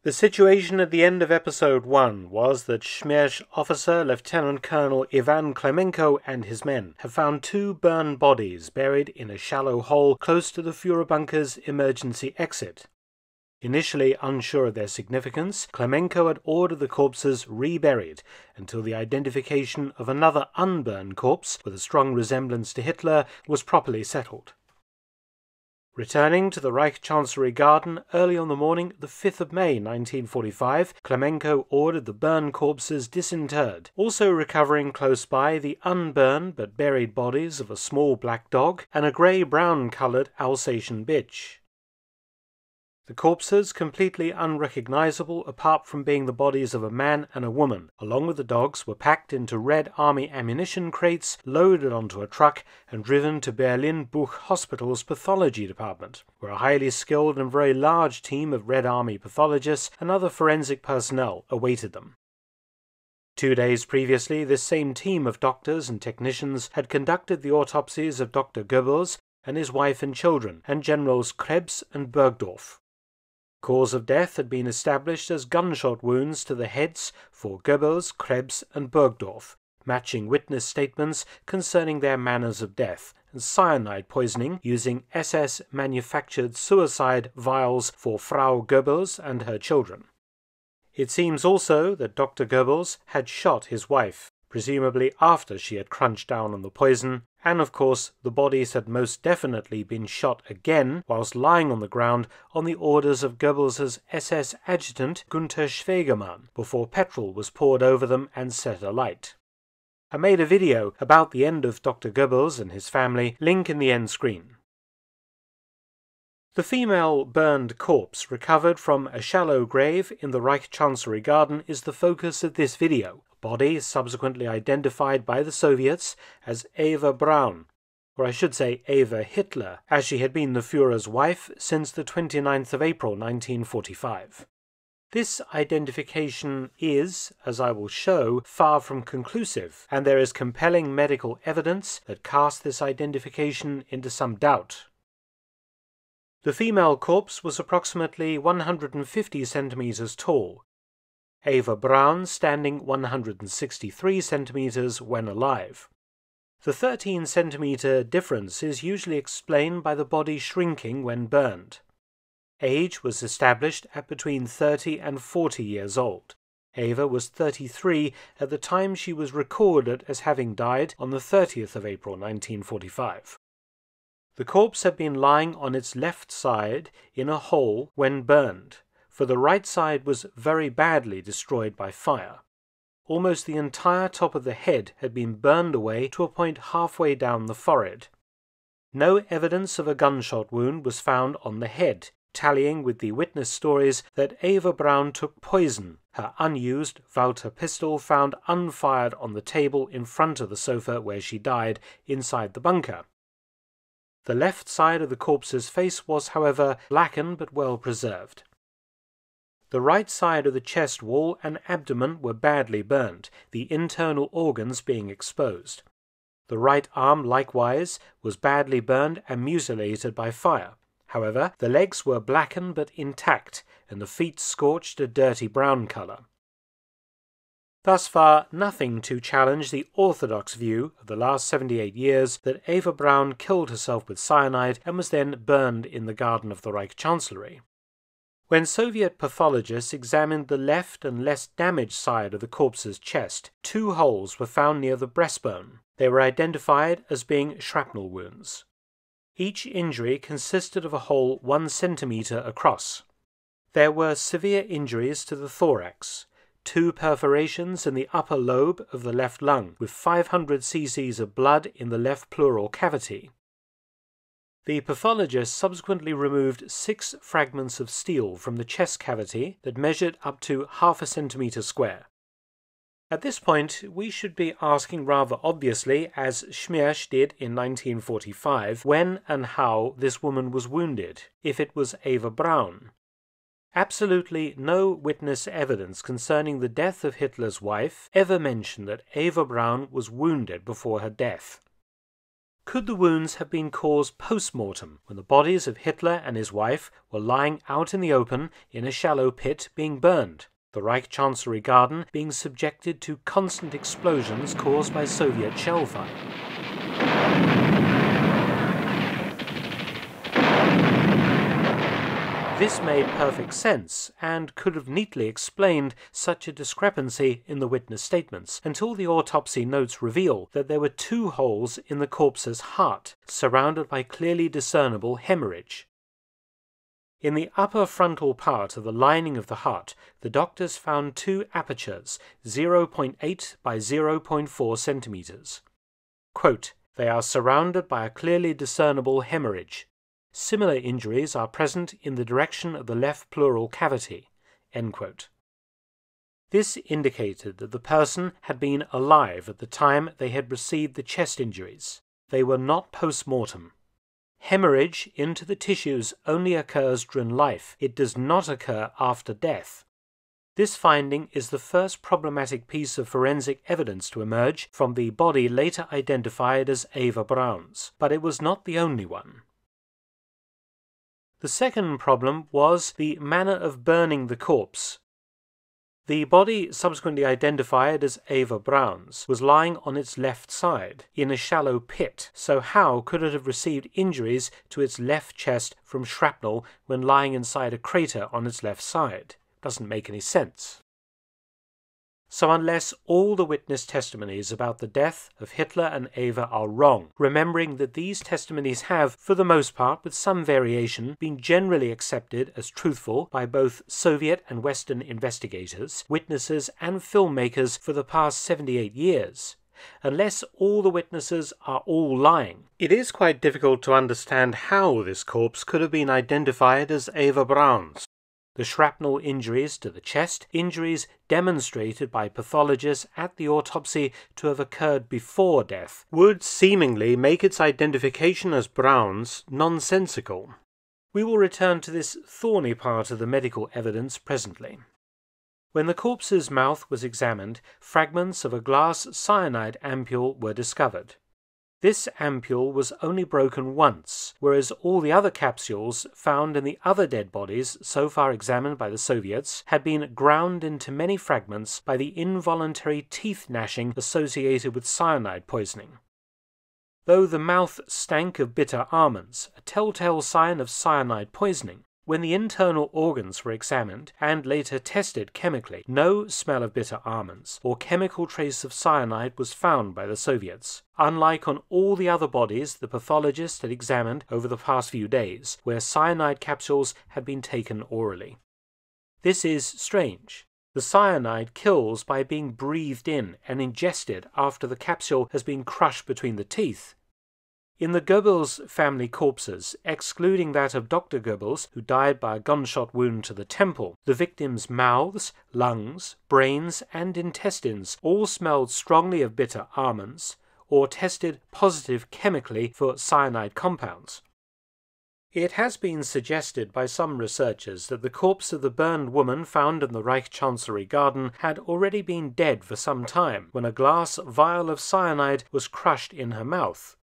The situation at the end of episode 1 was that Schmerz officer Lieutenant Colonel Ivan Klemenko and his men have found 2 burned bodies buried in a shallow hole close to the Führer bunker's emergency exit. Initially unsure of their significance, Klemenko had ordered the corpses reburied until the identification of another unburned corpse with a strong resemblance to Hitler was properly settled. Returning to the Reich Chancellery garden early on the morning of the 5th of May 1945, Klemenko ordered the burned corpses disinterred, also recovering close by the unburned but buried bodies of a small black dog and a grey-brown coloured Alsatian bitch. The corpses, completely unrecognizable apart from being the bodies of a man and a woman, along with the dogs, were packed into Red Army ammunition crates, loaded onto a truck, and driven to Berlin Buch Hospital's pathology department, where a highly skilled and very large team of Red Army pathologists and other forensic personnel awaited them. 2 days previously, this same team of doctors and technicians had conducted the autopsies of Dr. Goebbels and his wife and children, and Generals Krebs and Bergdorf. Cause of death had been established as gunshot wounds to the heads for Goebbels, Krebs and Bergdorf, matching witness statements concerning their manners of death, and cyanide poisoning using SS-manufactured suicide vials for Frau Goebbels and her children. It seems also that Dr. Goebbels had shot his wife, presumably after she had crunched down on the poison, and of course the bodies had most definitely been shot again whilst lying on the ground on the orders of Goebbels' SS adjutant Gunther Schwegemann, before petrol was poured over them and set alight. I made a video about the end of Dr. Goebbels and his family, link in the end screen. The female burned corpse recovered from a shallow grave in the Reich Chancellery garden is the focus of this video, a body subsequently identified by the Soviets as Eva Braun, or I should say Eva Hitler, as she had been the Führer's wife since the 29th of April 1945. This identification is, as I will show, far from conclusive, and there is compelling medical evidence that casts this identification into some doubt. The female corpse was approximately 150 centimeters tall, Eva Braun standing 163 centimeters when alive. The 13 centimeter difference is usually explained by the body shrinking when burned. Age was established at between 30 and 40 years old. Eva was 33 at the time she was recorded as having died on the 30th of April 1945. The corpse had been lying on its left side in a hole when burned, for the right side was very badly destroyed by fire. Almost the entire top of the head had been burned away to a point halfway down the forehead. No evidence of a gunshot wound was found on the head, tallying with the witness stories that Eva Braun took poison, her unused Walter pistol found unfired on the table in front of the sofa where she died, inside the bunker. The left side of the corpse's face was, however, blackened but well preserved. The right side of the chest wall and abdomen were badly burned, the internal organs being exposed. The right arm, likewise, was badly burned and mutilated by fire. However, the legs were blackened but intact, and the feet scorched a dirty brown colour. Thus far, nothing to challenge the orthodox view of the last 78 years that Eva Braun killed herself with cyanide and was then burned in the garden of the Reich Chancellery. When Soviet pathologists examined the left and less damaged side of the corpse's chest, 2 holes were found near the breastbone. They were identified as being shrapnel wounds. Each injury consisted of a hole 1 centimeter across. There were severe injuries to the thorax, 2 perforations in the upper lobe of the left lung, with 500 cc's of blood in the left pleural cavity. The pathologist subsequently removed 6 fragments of steel from the chest cavity that measured up to half a centimeter square. At this point, we should be asking rather obviously, as Schmerz did in 1945, when and how this woman was wounded, if it was Eva Braun. Absolutely no witness evidence concerning the death of Hitler's wife ever mentioned that Eva Braun was wounded before her death. Could the wounds have been caused post-mortem, when the bodies of Hitler and his wife were lying out in the open in a shallow pit being burned, the Reich Chancellery garden being subjected to constant explosions caused by Soviet shell fire? This made perfect sense and could have neatly explained such a discrepancy in the witness statements until the autopsy notes reveal that there were 2 holes in the corpse's heart, surrounded by clearly discernible hemorrhage. In the upper frontal part of the lining of the heart, the doctors found 2 apertures, 0.8 by 0.4 centimeters. Quote, "They are surrounded by a clearly discernible hemorrhage. Similar injuries are present in the direction of the left pleural cavity." End quote. This indicated that the person had been alive at the time they had received the chest injuries. They were not post-mortem. Hemorrhage into the tissues only occurs during life. It does not occur after death. This finding is the first problematic piece of forensic evidence to emerge from the body later identified as Eva Braun's, but it was not the only one. The second problem was the manner of burning the corpse. The body, subsequently identified as Eva Braun's, was lying on its left side, in a shallow pit, so how could it have received injuries to its left chest from shrapnel when lying inside a crater on its left side? Doesn't make any sense. So unless all the witness testimonies about the death of Hitler and Eva are wrong, remembering that these testimonies have, for the most part with some variation, been generally accepted as truthful by both Soviet and Western investigators, witnesses and filmmakers for the past 78 years, unless all the witnesses are all lying, it is quite difficult to understand how this corpse could have been identified as Eva Braun's. The shrapnel injuries to the chest, injuries demonstrated by pathologists at the autopsy to have occurred before death, would seemingly make its identification as Braun's nonsensical. We will return to this thorny part of the medical evidence presently. When the corpse's mouth was examined, fragments of a glass cyanide ampule were discovered. This ampule was only broken once, whereas all the other capsules found in the other dead bodies so far examined by the Soviets had been ground into many fragments by the involuntary teeth gnashing associated with cyanide poisoning. Though the mouth stank of bitter almonds, a telltale sign of cyanide poisoning, when the internal organs were examined and later tested chemically, no smell of bitter almonds or chemical trace of cyanide was found by the Soviets, unlike on all the other bodies the pathologists had examined over the past few days, where cyanide capsules had been taken orally. This is strange. The cyanide kills by being breathed in and ingested after the capsule has been crushed between the teeth. In the Goebbels family corpses, excluding that of Dr. Goebbels, who died by a gunshot wound to the temple, the victims' mouths, lungs, brains, and intestines all smelled strongly of bitter almonds, or tested positive chemically for cyanide compounds. It has been suggested by some researchers that the corpse of the burned woman found in the Reich Chancellery garden had already been dead for some time when a glass vial of cyanide was crushed in her mouth.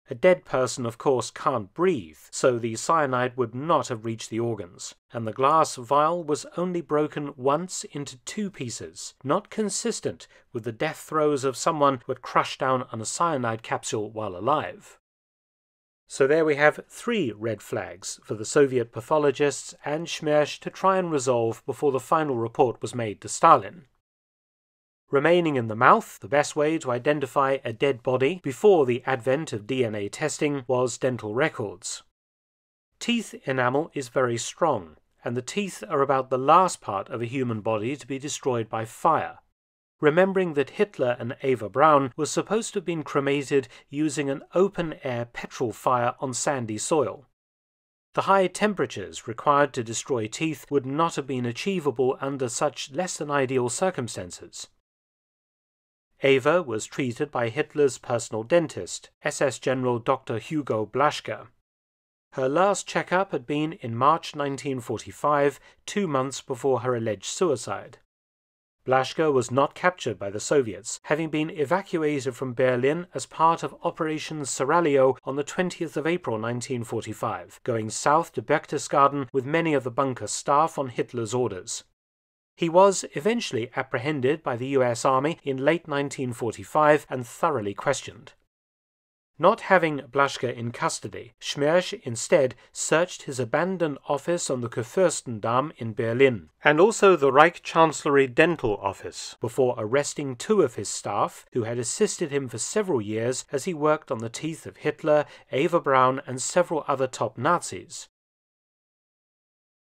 A dead person, of course, can't breathe, so the cyanide would not have reached the organs, and the glass vial was only broken once into 2 pieces, not consistent with the death throes of someone who had crushed down on a cyanide capsule while alive. So there we have 3 red flags for the Soviet pathologists and Schmerz to try and resolve before the final report was made to Stalin. Remaining in the mouth, the best way to identify a dead body before the advent of DNA testing was dental records. Teeth enamel is very strong, and the teeth are about the last part of a human body to be destroyed by fire. Remembering that Hitler and Eva Braun were supposed to have been cremated using an open-air petrol fire on sandy soil. The high temperatures required to destroy teeth would not have been achievable under such less-than-ideal circumstances. Eva was treated by Hitler's personal dentist, SS General Dr. Hugo Blaschke. Her last checkup had been in March 1945, 2 months before her alleged suicide. Blaschke was not captured by the Soviets, having been evacuated from Berlin as part of Operation Seraglio on the 20th of April 1945, going south to Berchtesgaden with many of the bunker staff on Hitler's orders. He was eventually apprehended by the US Army in late 1945 and thoroughly questioned. Not having Blaschke in custody, Schmersch instead searched his abandoned office on the Kurfürstendamm in Berlin, and also the Reich Chancellery dental office, before arresting 2 of his staff, who had assisted him for several years as he worked on the teeth of Hitler, Eva Braun, and several other top Nazis.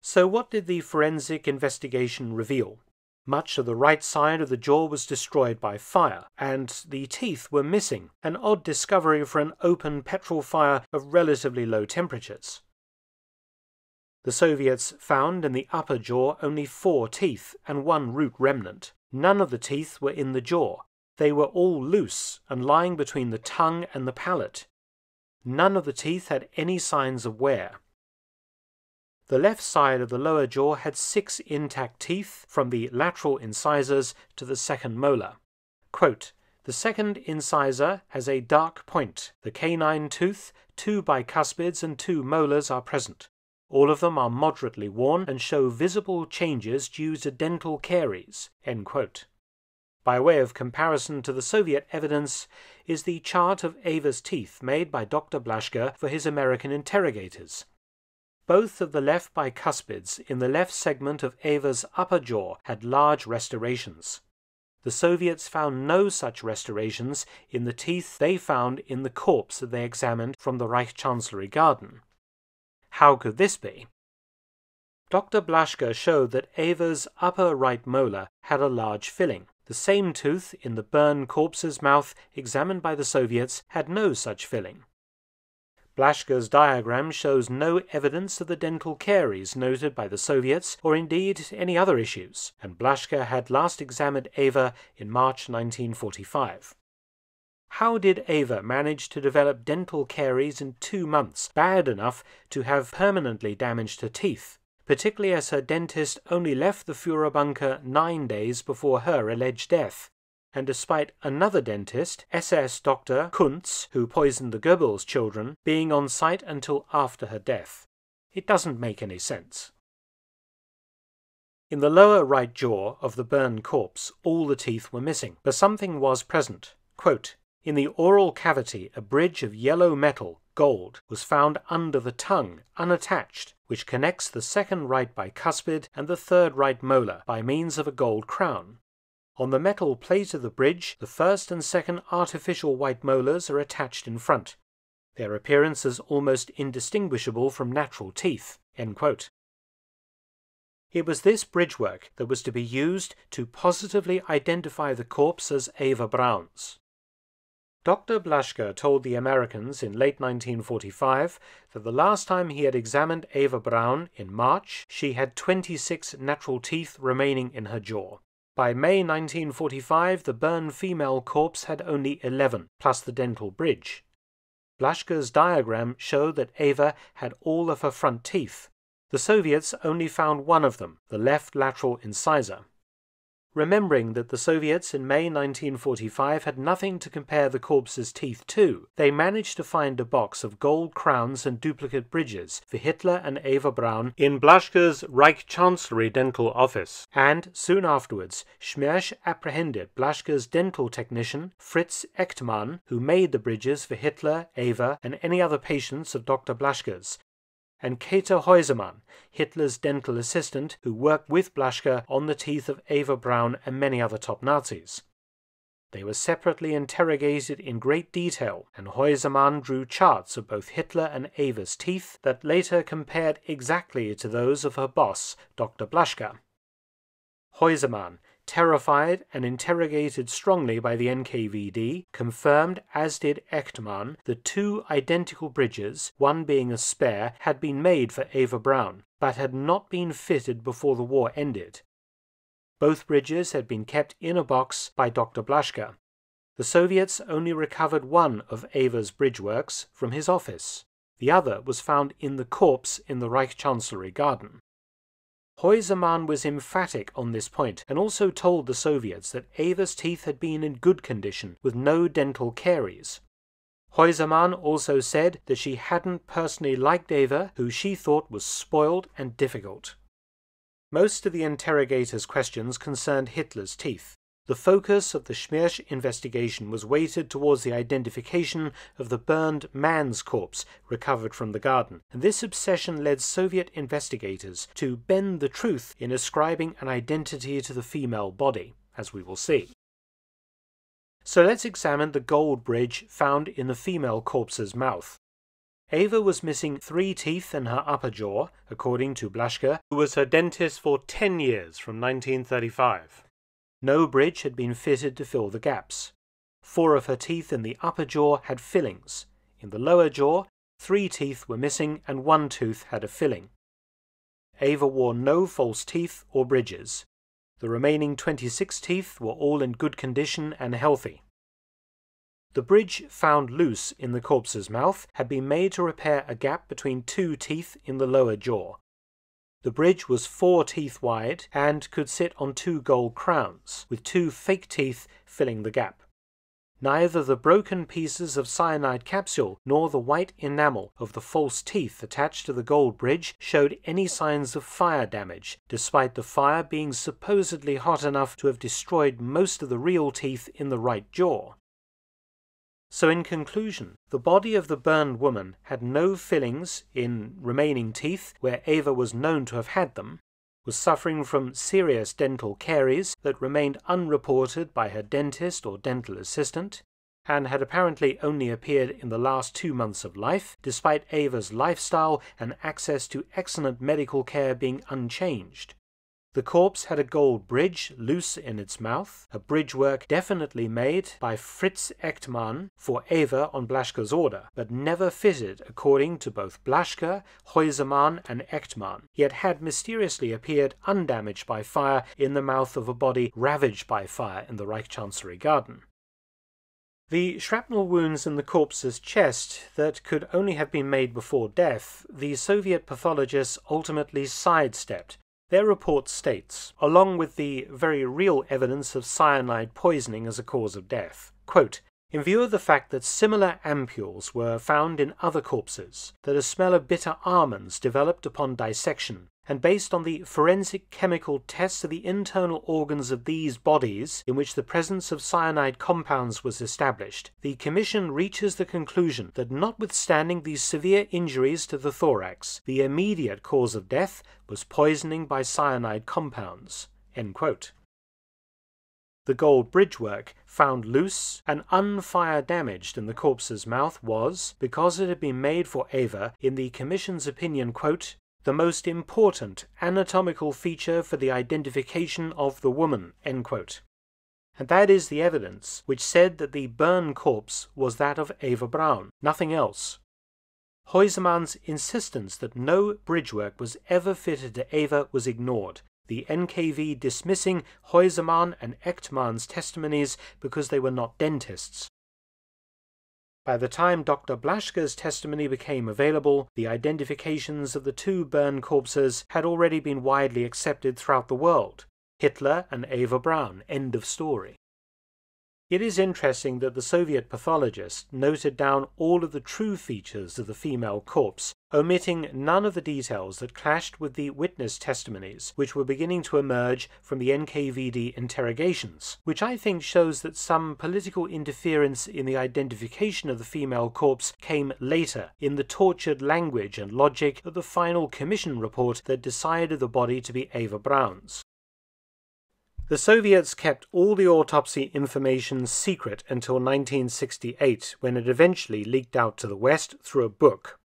So what did the forensic investigation reveal? Much of the right side of the jaw was destroyed by fire, and the teeth were missing, an odd discovery for an open petrol fire of relatively low temperatures. The Soviets found in the upper jaw only 4 teeth and 1 root remnant. None of the teeth were in the jaw. They were all loose and lying between the tongue and the palate. None of the teeth had any signs of wear. The left side of the lower jaw had 6 intact teeth from the lateral incisors to the second molar. Quote, "The second incisor has a dark point. The canine tooth, 2 bicuspids and 2 molars are present. All of them are moderately worn and show visible changes due to dental caries." End quote. By way of comparison to the Soviet evidence is the chart of Eva's teeth made by Dr. Blaschke for his American interrogators. Both of the left bicuspids in the left segment of Eva's upper jaw had large restorations. The Soviets found no such restorations in the teeth they found in the corpse that they examined from the Reich Chancellery garden. How could this be? Dr. Blaschke showed that Eva's upper right molar had a large filling. The same tooth in the burned corpse's mouth examined by the Soviets had no such filling. Blaschke's diagram shows no evidence of the dental caries noted by the Soviets, or indeed any other issues, and Blaschke had last examined Eva in March 1945. How did Eva manage to develop dental caries in 2 months, bad enough to have permanently damaged her teeth, particularly as her dentist only left the Führer bunker 9 days before her alleged death? And despite another dentist, SS Dr. Kuntz, who poisoned the Goebbels children, being on site until after her death. It doesn't make any sense. In the lower right jaw of the burned corpse, all the teeth were missing, but something was present. Quote, "In the oral cavity, a bridge of yellow metal, gold, was found under the tongue, unattached, which connects the second right bicuspid and the third right molar by means of a gold crown. On the metal plate of the bridge, the first and second artificial white molars are attached in front. Their appearance is almost indistinguishable from natural teeth." End quote. It was this bridgework that was to be used to positively identify the corpse as Eva Braun's. Dr. Blaschke told the Americans in late 1945 that the last time he had examined Eva Braun, in March, she had 26 natural teeth remaining in her jaw. By May 1945, the burned female corpse had only 11, plus the dental bridge. Blaschke's diagram showed that Eva had all of her front teeth. The Soviets only found one of them, the left lateral incisor. Remembering that the Soviets in May 1945 had nothing to compare the corpse's teeth to, they managed to find a box of gold crowns and duplicate bridges for Hitler and Eva Braun in Blaschke's Reich Chancellery dental office, and soon afterwards Schmersch apprehended Blaschke's dental technician Fritz Echtmann, who made the bridges for Hitler, Eva, and any other patients of Dr. Blaschke's, and Käthe Häusermann, Hitler's dental assistant, who worked with Blaschke on the teeth of Eva Braun and many other top Nazis. They were separately interrogated in great detail, and Häusermann drew charts of both Hitler and Eva's teeth that later compared exactly to those of her boss, Dr. Blaschke. Häusermann, terrified and interrogated strongly by the NKVD, confirmed, as did Echtmann, that 2 identical bridges, one being a spare, had been made for Eva Braun, but had not been fitted before the war ended. Both bridges had been kept in a box by Dr. Blaschke. The Soviets only recovered one of Eva's bridgeworks from his office. The other was found in the corpse in the Reich Chancellery garden. Heusemann was emphatic on this point and also told the Soviets that Eva's teeth had been in good condition with no dental caries. Heusemann also said that she hadn't personally liked Eva, who she thought was spoiled and difficult. Most of the interrogators' questions concerned Hitler's teeth. The focus of the Schmiersch investigation was weighted towards the identification of the burned man's corpse recovered from the garden, and this obsession led Soviet investigators to bend the truth in ascribing an identity to the female body, as we will see. So let's examine the gold bridge found in the female corpse's mouth. Eva was missing 3 teeth in her upper jaw, according to Blaschke, who was her dentist for 10 years from 1935. No bridge had been fitted to fill the gaps. 4 of her teeth in the upper jaw had fillings. In the lower jaw, 3 teeth were missing and 1 tooth had a filling. Eva wore no false teeth or bridges. The remaining 26 teeth were all in good condition and healthy. The bridge found loose in the corpse's mouth had been made to repair a gap between 2 teeth in the lower jaw. The bridge was 4 teeth wide and could sit on 2 gold crowns, with 2 fake teeth filling the gap. Neither the broken pieces of cyanide capsule nor the white enamel of the false teeth attached to the gold bridge showed any signs of fire damage, despite the fire being supposedly hot enough to have destroyed most of the real teeth in the right jaw. So in conclusion, the body of the burned woman had no fillings in remaining teeth where Eva was known to have had them, was suffering from serious dental caries that remained unreported by her dentist or dental assistant, and had apparently only appeared in the last 2 months of life, despite Eva's lifestyle and access to excellent medical care being unchanged. The corpse had a gold bridge loose in its mouth, a bridge work definitely made by Fritz Echtmann for Eva on Blaschke's order, but never fitted according to both Blaschke, Heusemann and Echtmann, yet had mysteriously appeared undamaged by fire in the mouth of a body ravaged by fire in the Reich Chancellery garden. The shrapnel wounds in the corpse's chest that could only have been made before death, the Soviet pathologists ultimately sidestepped. Their report states, along with the very real evidence of cyanide poisoning as a cause of death, quote, "In view of the fact that similar ampules were found in other corpses, that a smell of bitter almonds developed upon dissection, and based on the forensic chemical tests of the internal organs of these bodies, in which the presence of cyanide compounds was established, the Commission reaches the conclusion that notwithstanding these severe injuries to the thorax, the immediate cause of death was poisoning by cyanide compounds." End quote. The gold bridgework, found loose and unfire damaged in the corpse's mouth, was, because it had been made for Eva, in the Commission's opinion, quote, "the most important anatomical feature for the identification of the woman," end quote. And that is the evidence which said that the burned corpse was that of Eva Braun, nothing else. Heusemann's insistence that no bridgework was ever fitted to Eva was ignored, the NKV dismissing Heusemann and Echtmann's testimonies because they were not dentists. By the time Dr. Blaschke's testimony became available, the identifications of the 2 burned corpses had already been widely accepted throughout the world. Hitler and Eva Braun, end of story. It is interesting that the Soviet pathologists noted down all of the true features of the female corpse, omitting none of the details that clashed with the witness testimonies which were beginning to emerge from the NKVD interrogations, which I think shows that some political interference in the identification of the female corpse came later, in the tortured language and logic of the final commission report that decided the body to be Eva Braun's. The Soviets kept all the autopsy information secret until 1968, when it eventually leaked out to the West through a book.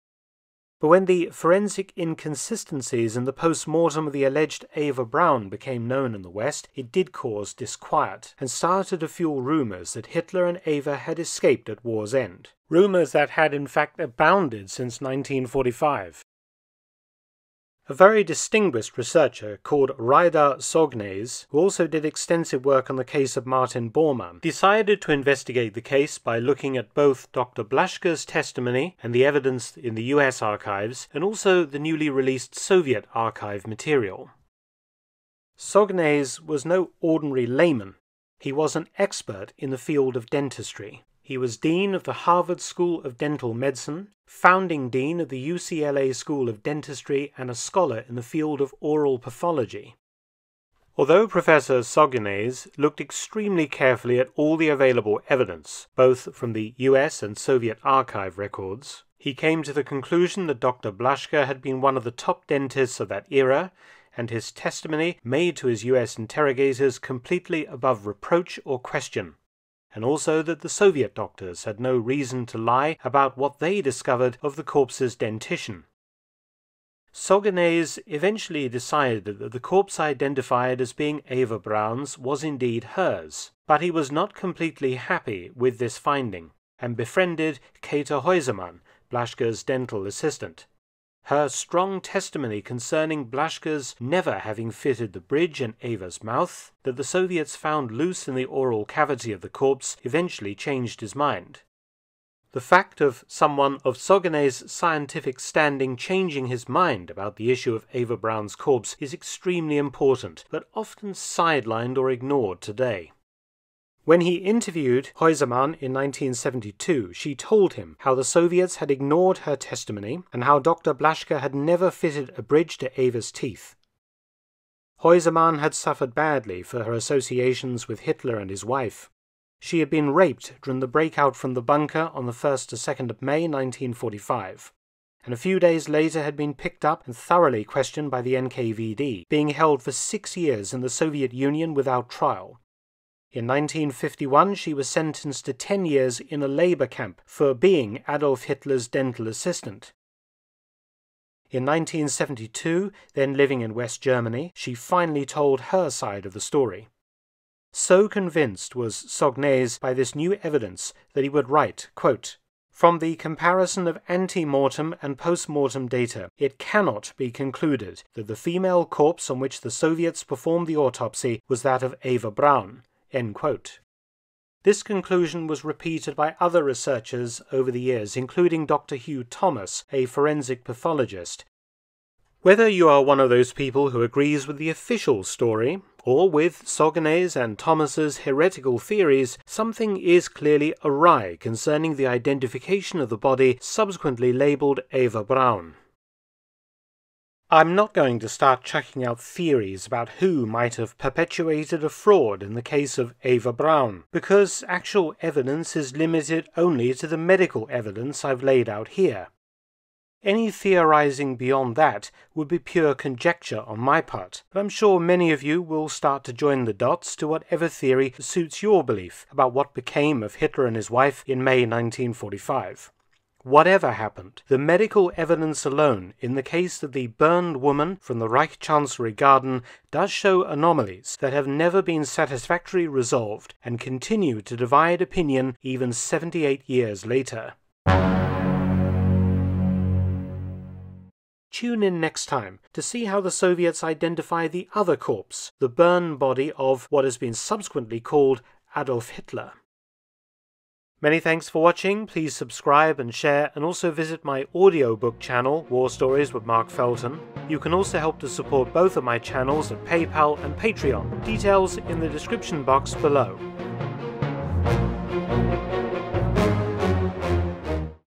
But when the forensic inconsistencies in the post-mortem of the alleged Eva Braun became known in the West, it did cause disquiet, and started to fuel rumours that Hitler and Eva had escaped at war's end. Rumours that had in fact abounded since 1945. A very distinguished researcher called Reidar Sognes, who also did extensive work on the case of Martin Bormann, decided to investigate the case by looking at both Dr. Blaschke's testimony and the evidence in the US archives, and also the newly released Soviet archive material. Sognnaes was no ordinary layman. He was an expert in the field of dentistry. He was Dean of the Harvard School of Dental Medicine, founding Dean of the UCLA School of Dentistry, and a scholar in the field of oral pathology. Although Professor Sognnaes looked extremely carefully at all the available evidence, both from the US and Soviet archive records, he came to the conclusion that Dr. Blaschke had been one of the top dentists of that era, and his testimony made to his US interrogators completely above reproach or question, and also that the Soviet doctors had no reason to lie about what they discovered of the corpse's dentition. Sognnaes eventually decided that the corpse identified as being Eva Braun's was indeed hers, but he was not completely happy with this finding, and befriended Käthe Häusermann, Blaschke's dental assistant. Her strong testimony concerning Blaschke's never having fitted the bridge in Eva's mouth, that the Soviets found loose in the oral cavity of the corpse, eventually changed his mind. The fact of someone of Sognnaes' scientific standing changing his mind about the issue of Eva Braun's corpse is extremely important, but often sidelined or ignored today. When he interviewed Häusermann in 1972, she told him how the Soviets had ignored her testimony and how Dr. Blaschke had never fitted a bridge to Eva's teeth. Häusermann had suffered badly for her associations with Hitler and his wife. She had been raped during the breakout from the bunker on the 1st to 2nd of May 1945, and a few days later had been picked up and thoroughly questioned by the NKVD, being held for 6 years in the Soviet Union without trial. In 1951 she was sentenced to 10 years in a labor camp for being Adolf Hitler's dental assistant. In 1972, then living in West Germany, she finally told her side of the story. So convinced was Sognnaes by this new evidence that he would write, quote, "From the comparison of ante-mortem and post-mortem data, it cannot be concluded that the female corpse on which the Soviets performed the autopsy was that of Eva Braun." End quote. This conclusion was repeated by other researchers over the years, including Dr. Hugh Thomas, a forensic pathologist. Whether you are one of those people who agrees with the official story, or with Sognnaes and Thomas's heretical theories, something is clearly awry concerning the identification of the body subsequently labelled Eva Braun. I'm not going to start chucking out theories about who might have perpetuated a fraud in the case of Eva Braun, because actual evidence is limited only to the medical evidence I've laid out here. Any theorizing beyond that would be pure conjecture on my part, but I'm sure many of you will start to join the dots to whatever theory suits your belief about what became of Hitler and his wife in May 1945. Whatever happened, the medical evidence alone in the case of the burned woman from the Reich Chancellery garden does show anomalies that have never been satisfactorily resolved and continue to divide opinion even 78 years later. Tune in next time to see how the Soviets identify the other corpse, the burned body of what has been subsequently called Adolf Hitler. Many thanks for watching. Please subscribe and share, and also visit my audiobook channel, War Stories with Mark Felton. You can also help to support both of my channels at PayPal and Patreon. Details in the description box below.